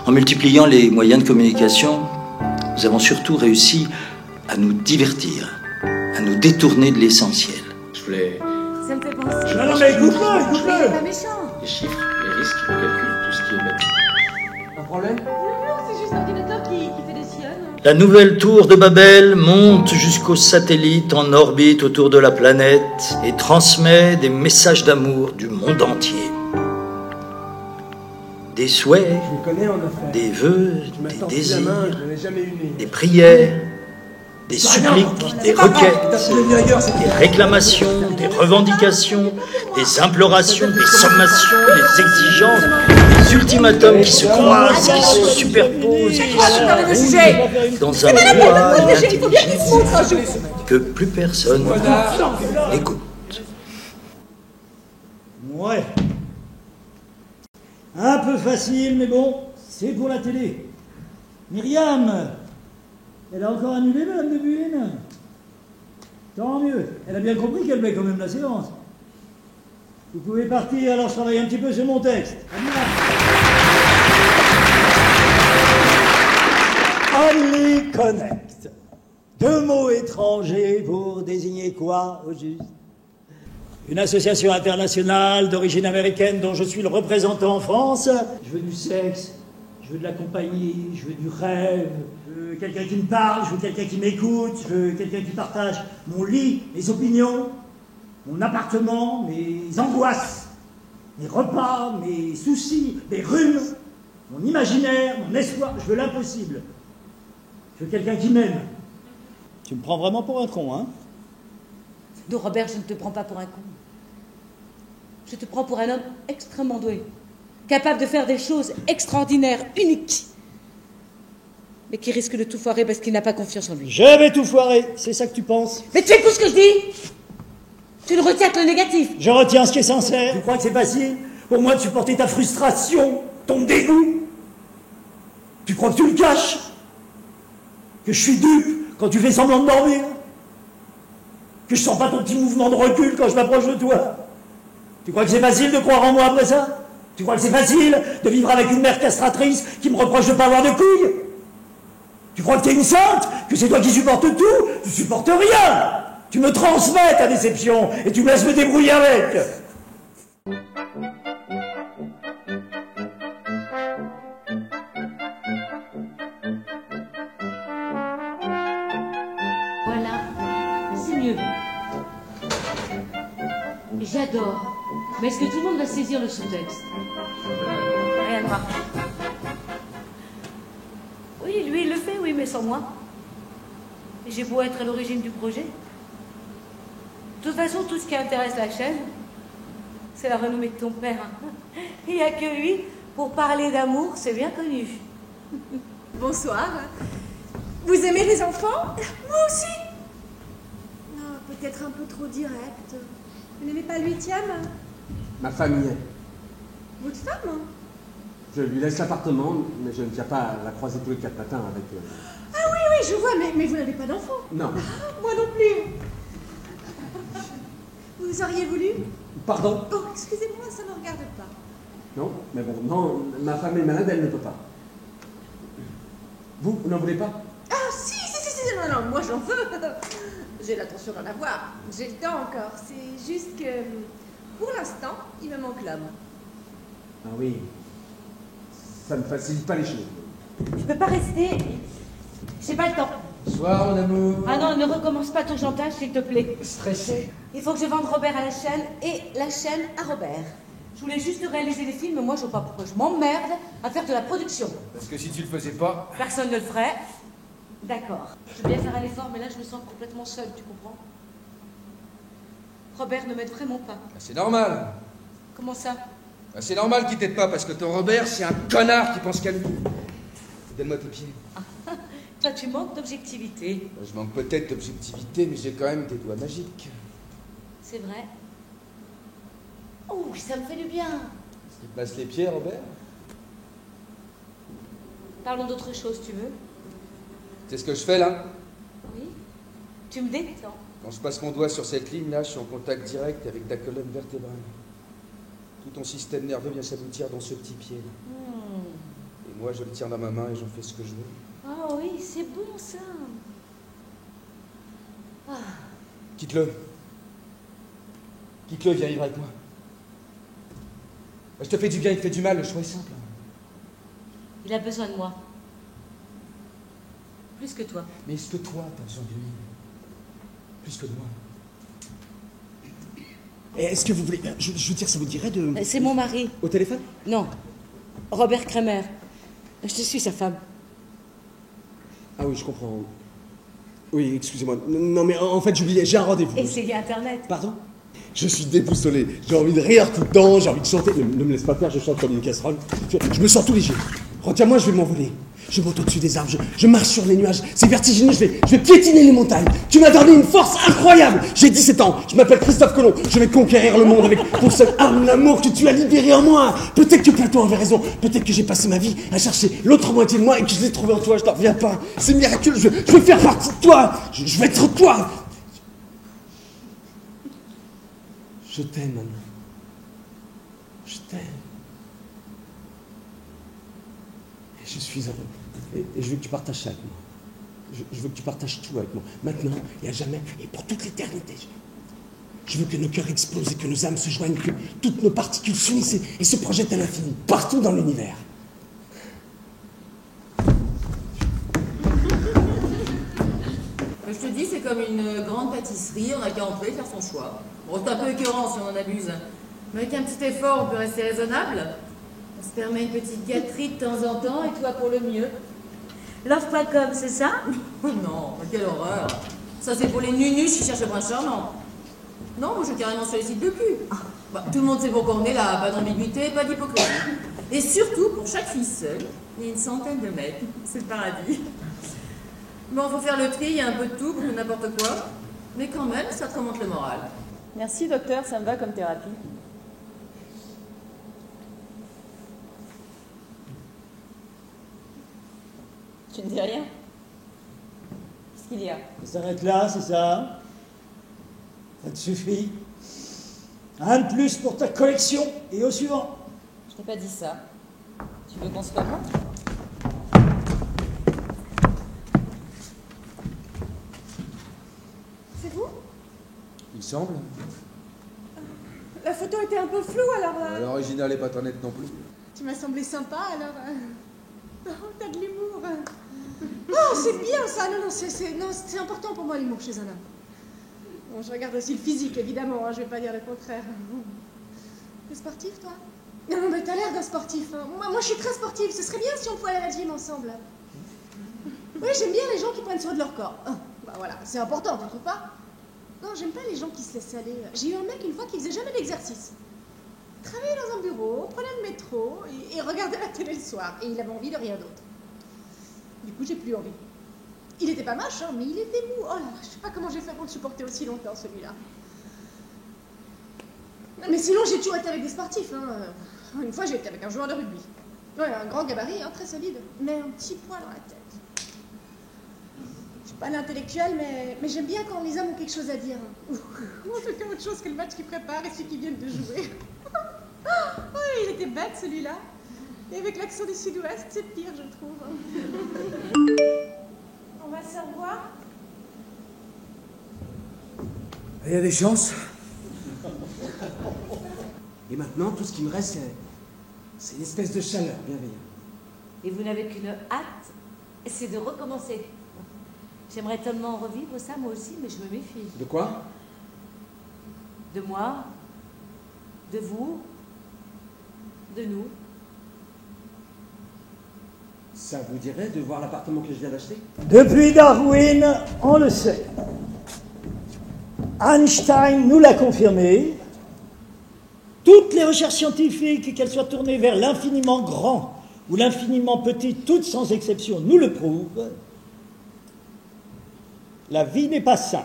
En multipliant les moyens de communication, nous avons surtout réussi à nous divertir, à nous détourner de l'essentiel. Je voulais... Ça me fait penser... Non, mais écoute-le, Il est écoute-le. pas méchant. Les chiffres, les risques, le calcul, tout ce qui est bâti. Un problème? Non, c'est juste l'ordinateur qui fait des sillonnes. La nouvelle tour de Babel monte jusqu'aux satellites en orbite autour de la planète et transmet des messages d'amour du monde entier. Des souhaits, Je me connais en affaires. des vœux, Tu m'as des tordu la désirs, main, je n'en ai jamais eu né. des prières, des suppliques, des requêtes, des réclamations, des revendications, des implorations, des sommations, des exigences, des ultimatums qui se croisent, qui se superposent, qui se roulent dans un brouhaha inintelligible que plus personne n'écoute. Ouais. Un peu facile, mais bon, c'est pour la télé. Myriam, elle a encore annulé, Madame de Buyne? Tant mieux. Elle a bien compris qu'elle voulait quand même la séance. Vous pouvez partir, alors je travaille un petit peu sur mon texte. Only Connect. Deux mots étrangers pour désigner quoi, au juste? Une association internationale d'origine américaine dont je suis le représentant en France. Je veux du sexe, je veux de la compagnie, je veux du rêve, je veux quelqu'un qui me parle, je veux quelqu'un qui m'écoute, je veux quelqu'un qui partage mon lit, mes opinions, mon appartement, mes angoisses, mes repas, mes soucis, mes rhumes, mon imaginaire, mon espoir. Je veux l'impossible. Je veux quelqu'un qui m'aime. Tu me prends vraiment pour un con, hein? Non, Robert, je ne te prends pas pour un con. Je te prends pour un homme extrêmement doué, capable de faire des choses extraordinaires, uniques, mais qui risque de tout foirer parce qu'il n'a pas confiance en lui. Je vais tout foirer, c'est ça que tu penses? Mais tu écoutes ce que je dis? Tu ne retiens que le négatif. Je retiens ce qui est sincère. Tu crois que c'est facile pour moi de supporter ta frustration, ton dégoût? Tu crois que tu le caches? Que je suis dupe quand tu fais semblant de dormir? Que je sens pas ton petit mouvement de recul quand je m'approche de toi? Tu crois que c'est facile de croire en moi après ça? Tu crois que c'est facile de vivre avec une mère castratrice qui me reproche de ne pas avoir de couilles? Tu crois que t'es une sainte? Que c'est toi qui supportes tout? Tu supportes rien! Tu me transmets ta déception et tu me laisses me débrouiller avec! Voilà, c'est mieux. J'adore. Mais est-ce que tout le monde va saisir le sous-texte? Rien ne marche. Oui, lui, il le fait, oui, mais sans moi. Et j'ai beau être à l'origine du projet. De toute façon, tout ce qui intéresse la chaîne, c'est la renommée de ton père. Il n'y a que lui pour parler d'amour, c'est bien connu. Bonsoir. Vous aimez les enfants? Moi aussi. Ah, peut-être un peu trop direct. Vous n'aimez pas le 8e? Ma famille. Votre femme? Je lui laisse l'appartement, mais je ne viens pas la croiser tous les 4 matins avec... Ah oui, oui, je vois, mais vous n'avez pas d'enfant. Non. Ah, moi non plus. Vous auriez voulu? Pardon? Oh, excusez-moi, ça ne me regarde pas. Non, mais bon, non, ma femme est malade, elle ne peut pas. Vous n'en voulez pas? Ah si, non, non, moi j'en veux. J'ai l'intention d'en avoir. J'ai le temps encore. C'est juste que, pour l'instant, il me manque l'homme. Ah oui. Ça ne facilite pas les choses. Je peux pas rester. J'ai pas le temps. Bonsoir, mon amour. Ah non, ne recommence pas ton chantage, s'il te plaît. Stressé? Il faut que je vende Robert à la chaîne et la chaîne à Robert. Je voulais juste réaliser des films, moi je vois pas pourquoi je m'emmerde à faire de la production. Parce que si tu le faisais pas... Personne ne le ferait. D'accord. Je veux bien faire un effort, mais là je me sens complètement seule, tu comprends? Robert ne m'aide vraiment pas. Bah, c'est normal. Comment ça? Bah, c'est normal qu'il t'aide pas, parce que ton Robert, c'est un connard qui pense qu'à lui. Donne-moi tes pieds. Toi tu manques d'objectivité. Bah, je manque peut-être d'objectivité, mais j'ai quand même des doigts magiques. C'est vrai. Oh, ça me fait du bien. Tu te masses les pieds, Robert? Parlons d'autre chose, tu veux? C'est ce que je fais, là? Oui. Tu me détends. Quand je passe mon doigt sur cette ligne-là, je suis en contact direct avec ta colonne vertébrale. Tout ton système nerveux vient s'aboutir dans ce petit pied-là. Et Moi, je le tiens dans ma main et j'en fais ce que je veux. Oh oui, c'est bon ça. Ah. Quitte-le. Quitte-le, viens vivre avec moi. Je te fais du bien, il te fait du mal, le choix est simple. Il a besoin de moi. Plus que toi. Mais est-ce que toi, t'as besoin de lui? Plus que de moi. Est-ce que vous voulez... Je veux dire, ça vous dirait de... C'est mon mari. Au téléphone? Non. Robert Kremer. Je suis sa femme. Ah oui, je comprends. Oui, excusez-moi. Non, mais en fait, j'oubliais, j'ai un rendez-vous. Essayez Internet. Pardon? Je suis déboussolé. J'ai envie de rire tout le temps, j'ai envie de chanter. Ne me laisse pas faire, je chante comme une casserole. Je me sens tout léger. Retiens-moi, je vais m'envoler. Je monte au-dessus des arbres, je marche sur les nuages. C'est vertigineux, je vais piétiner les montagnes. Tu m'as donné une force incroyable. J'ai 17 ans, je m'appelle Christophe Colomb. Je vais conquérir le monde avec pour seule arme l'amour que tu as libéré en moi. Peut-être que Platon avait raison. Peut-être que j'ai passé ma vie à chercher l'autre moitié de moi et que je l'ai trouvé en toi. Je t'en reviens pas. C'est miraculeux, je vais faire partie de toi. Je vais être toi. Je t'aime, maman. Je t'aime. Et je suis heureux. Et je veux que tu partages ça avec moi. Je veux que tu partages tout avec moi. Maintenant et à jamais et pour toute l'éternité. Je veux que nos cœurs explosent et que nos âmes se joignent, que toutes nos particules s'unissent et se projettent à l'infini, partout dans l'univers. Je te dis, c'est comme une grande pâtisserie, on n'a qu'à entrer et faire son choix. Bon, c'est un peu écœurant si on en abuse. Mais avec un petit effort, on peut rester raisonnable. On se permet une petite gâterie de temps en temps, et toi pour le mieux. Love.com, c'est ça? Non, mais quelle horreur. Ça, c'est pour les nunus qui cherchent le prince charmant. Non, moi, je suis carrément sur les sites de cul. Bah, tout le monde sait pourquoi on est là, pas d'ambiguïté, pas d'hypocrisie. Et surtout, pour chaque fille seule, il y a une centaine de mecs. C'est le paradis. Bon, faut faire le tri, il y a un peu de tout, beaucoup de n'importe quoi. Mais quand même, ça te remonte le moral. Merci, docteur, ça me va comme thérapie. Tu ne dis rien? Qu'est-ce qu'il y a? Ça s'arrête là, c'est ça? Ça te suffit? Un de plus pour ta collection et au suivant. Je t'ai pas dit ça. Tu veux qu'on se rencontre? C'est vous? Il semble. La photo était un peu floue, alors... L'original est pas très net non plus. Tu m'as semblé sympa, alors... Oh, t'as de l'humour. Oh, c'est bien ça. Non, c'est important pour moi, l'humour chez un homme. Bon, je regarde aussi le physique, évidemment, hein, je vais pas dire le contraire. T'es sportif, toi? Non, mais t'as l'air d'un sportif. Hein. Moi, je suis très sportive. Ce serait bien si on pouvait aller à la gym ensemble. Oui, j'aime bien les gens qui prennent soin de leur corps. Bah voilà, c'est important, tu trouves pas? Non, j'aime pas les gens qui se laissent aller. J'ai eu un mec une fois qui faisait jamais d'exercice. Il travaillait dans un bureau, prenait le métro et regardait la télé le soir. Et il avait envie de rien d'autre. Du coup, j'ai plus envie. Il était pas moche, hein, mais il était mou. Oh là, je sais pas comment j'ai fait pour le supporter aussi longtemps, celui-là. Mais sinon, j'ai toujours été avec des sportifs. Hein. Une fois, j'ai été avec un joueur de rugby. Ouais, un grand gabarit, hein, très solide, mais un petit poids dans la tête. Je suis pas l'intellectuel, mais j'aime bien quand les hommes ont quelque chose à dire. Ou en tout cas, autre chose que le match qu'ils préparent et ceux qui viennent de jouer. Oh, il était bête, celui-là. Et avec l'accent du sud-ouest, c'est pire, je trouve. On va se revoir. Il y a des chances. Et maintenant, tout ce qui me reste, c'est une espèce de chaleur bienveillante. Et vous n'avez qu'une hâte, c'est de recommencer. J'aimerais tellement revivre ça, moi aussi, mais je me méfie. De quoi? De moi, de vous, de nous. Ça vous dirait de voir l'appartement que je viens d'acheter? Depuis Darwin, on le sait. Einstein nous l'a confirmé. Toutes les recherches scientifiques, qu'elles soient tournées vers l'infiniment grand ou l'infiniment petit, toutes sans exception, nous le prouvent. La vie n'est pas simple.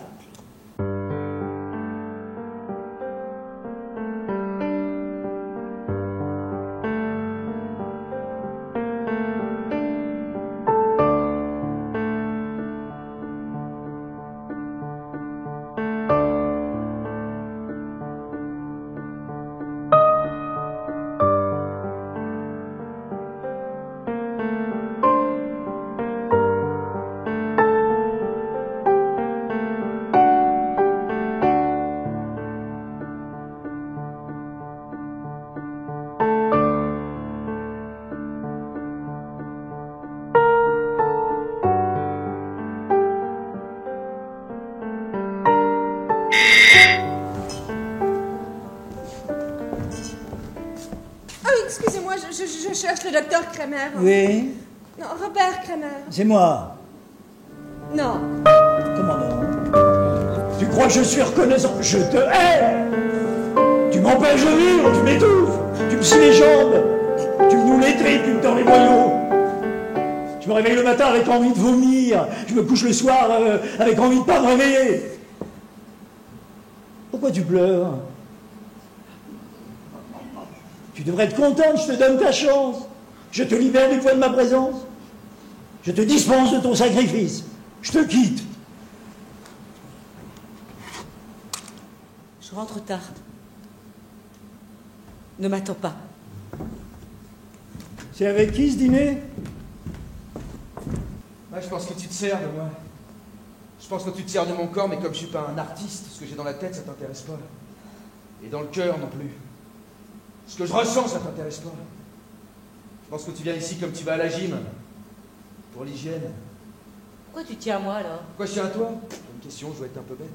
Je cherche le docteur Kramer. Oui, Non, Robert Kramer. c'est moi. Non. Comment non? Tu crois que je suis reconnaissant? Je te hais! Tu m'empêches de vivre, tu m'étouffes, tu me scies les jambes, tu me noues les tripes, tu me tords les boyaux. Je me réveille le matin avec envie de vomir, je me couche le soir avec envie de pas me réveiller. Pourquoi tu pleures? Tu devrais être contente, je te donne ta chance. Je te libère du poids de ma présence. Je te dispense de ton sacrifice. Je te quitte. Je rentre tard. Ne m'attends pas. C'est avec qui ce dîner? Ouais, je pense que tu te sers de moi. Je pense que tu te sers de mon corps, mais comme je suis pas un artiste, ce que j'ai dans la tête, ça t'intéresse pas. Et dans le cœur non plus. Ce que je ressens, ça t'intéresse pas. Je pense que tu viens ici comme tu vas à la gym. Pour l'hygiène. Pourquoi tu tiens à moi, alors? Pourquoi je tiens à toi? Une question, je dois être un peu bête.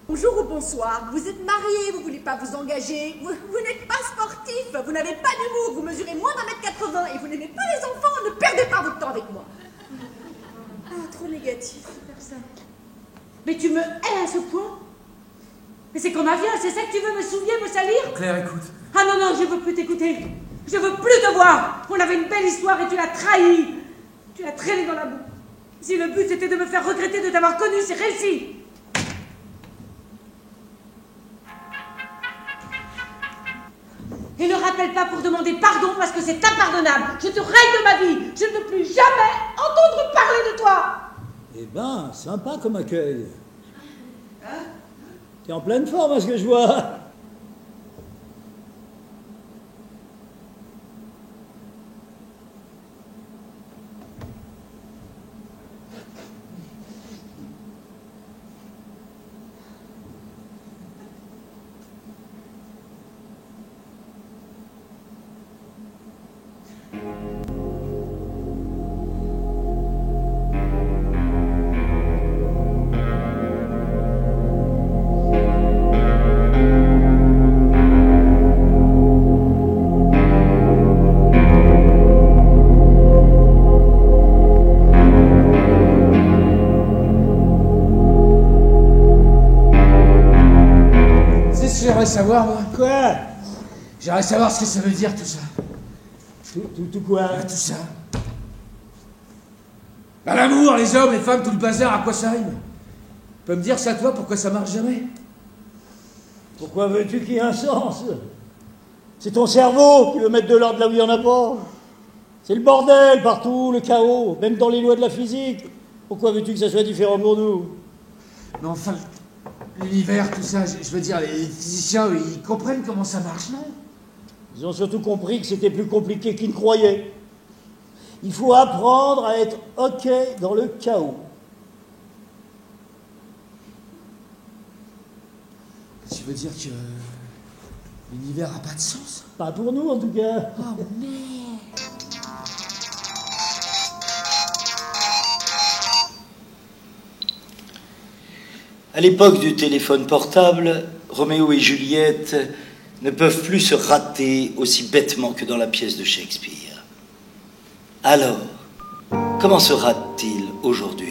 Bonjour ou bonsoir. Vous êtes marié, vous voulez pas vous engager. Vous n'êtes pas sportif, vous n'avez pas d'humour, vous mesurez moins d'1m80 et vous n'aimez pas les enfants. Ne perdez pas votre temps avec moi. Ah, trop négatif, personne. Mais tu me hais à ce point? Mais c'est qu'on en vient, c'est ça que tu veux me souiller, me salir? Claire, écoute. Ah non, non, je veux plus t'écouter. Je veux plus te voir. On avait une belle histoire et tu l'as trahi. Tu l'as traîné dans la boue. Si le but c'était de me faire regretter de t'avoir connu, c'est réussi. Et ne rappelle pas pour demander pardon parce que c'est impardonnable. Je te raille de ma vie. Je ne veux plus jamais entendre parler de toi. Eh ben, sympa comme accueil. T'es en pleine forme à ce que je vois. J'aimerais savoir, moi. Quoi? J'aimerais savoir ce que ça veut dire, tout ça. Tout quoi? Tout ça. Bah, l'amour, les hommes, les femmes, tout le bazar, à quoi ça rime? Tu peux me dire ça, toi, pourquoi ça marche jamais? Pourquoi veux-tu qu'il y ait un sens? C'est ton cerveau qui veut mettre de l'ordre là où il n'y en a pas. C'est le bordel partout, le chaos, même dans les lois de la physique. Pourquoi veux-tu que ça soit différent pour nous? Mais enfin, l'univers, tout ça, je veux dire, les physiciens, eux, ils comprennent comment ça marche, non? Ils ont surtout compris que c'était plus compliqué qu'ils ne croyaient. Il faut apprendre à être OK dans le chaos. Tu veux dire que l'univers n'a pas de sens? Pas pour nous, en tout cas. Oh, merde. À l'époque du téléphone portable, Roméo et Juliette ne peuvent plus se rater aussi bêtement que dans la pièce de Shakespeare. Alors, comment se rate-t-il aujourd'hui ?